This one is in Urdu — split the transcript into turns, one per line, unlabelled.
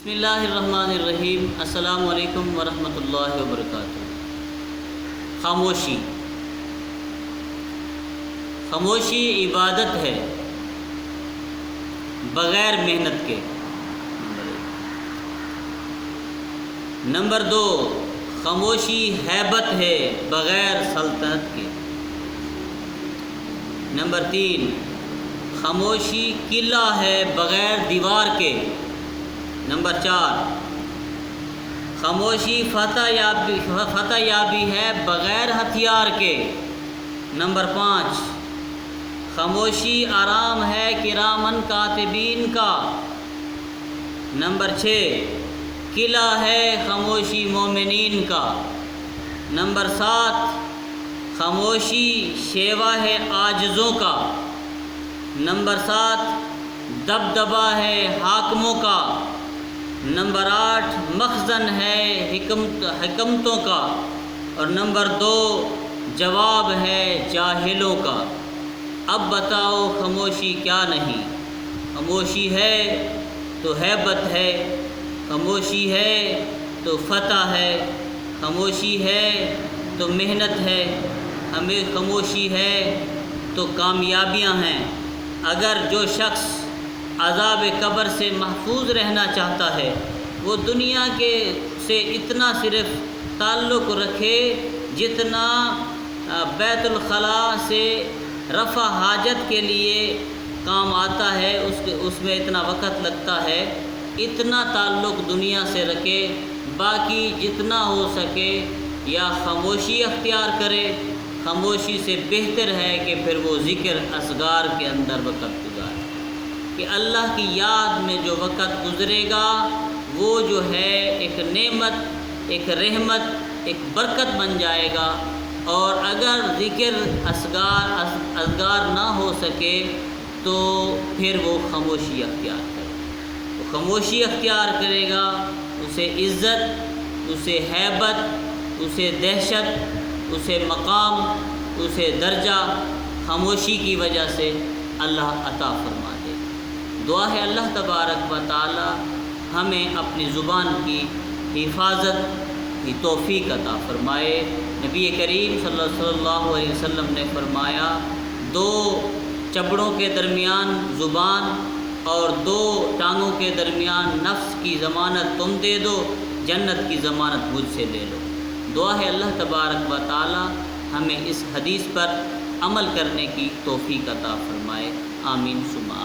بسم اللہ الرحمن الرحیم۔ السلام علیکم ورحمۃ اللہ وبرکاتہ۔ خاموشی عبادت ہے بغیر محنت کے۔ نمبر 2، خاموشی ہیبت ہے بغیر سلطنت کے۔ نمبر 3، خاموشی قلعہ ہے بغیر دیوار کے۔ نمبر 4، خاموشی فتح یابی ہے بغیر ہتھیار کے۔ نمبر 5، خاموشی آرام ہے کرامن کاتبین کا۔ نمبر 6، قلعہ ہے خاموشی مومنین کا۔ نمبر 7، خاموشی شیوا ہے عاجزوں کا۔ نمبر 7، دبدبا ہے حاکموں کا۔ نمبر 8، مخزن ہے حکمتوں کا۔ اور نمبر 2، جواب ہے جاہلوں کا۔ اب بتاؤ خاموشی کیا نہیں؟ خاموشی ہے تو ہیبت ہے، خاموشی ہے تو فتح ہے، خاموشی ہے تو محنت ہے، ہمیں خاموشی ہے تو کامیابیاں ہیں۔ اگر جو شخص عذاب قبر سے محفوظ رہنا چاہتا ہے وہ دنیا سے اتنا صرف تعلق رکھے جتنا بیت الخلاء سے رفع حاجت کے لیے کام آتا ہے، اس میں اتنا وقت لگتا ہے، اتنا تعلق دنیا سے رکھے۔ باقی جتنا ہو سکے یا خاموشی اختیار کرے، خاموشی سے بہتر ہے کہ پھر وہ ذکر اصغار کے اندر وقت گزارے، کہ اللہ کی یاد میں جو وقت گزرے گا وہ جو ہے ایک نعمت، ایک رحمت، ایک برکت بن جائے گا۔ اور اگر ذکر اصغار نہ ہو سکے تو پھر وہ خاموشی اختیار کرے۔ وہ خاموشی اختیار کرے گا، اسے عزت، اسے ہیبت، اسے دہشت، اسے مقام، اسے درجہ خاموشی کی وجہ سے اللہ عطا فرما دے۔ دعا ہے اللہ تبارک و تعالی ہمیں اپنی زبان کی حفاظت کی توفیق عطا فرمائے۔ نبی کریم صلی اللہ علیہ وسلم نے فرمایا، 2 چپڑوں کے درمیان زبان اور 2 ٹانگوں کے درمیان نفس کی ضمانت تم دے دو، جنت کی ضمانت مجھ سے لے لو۔ دعا ہے اللہ تبارک و تعالی ہمیں اس حدیث پر عمل کرنے کی توفیق عطا فرمائے۔ آمین ثم آمین۔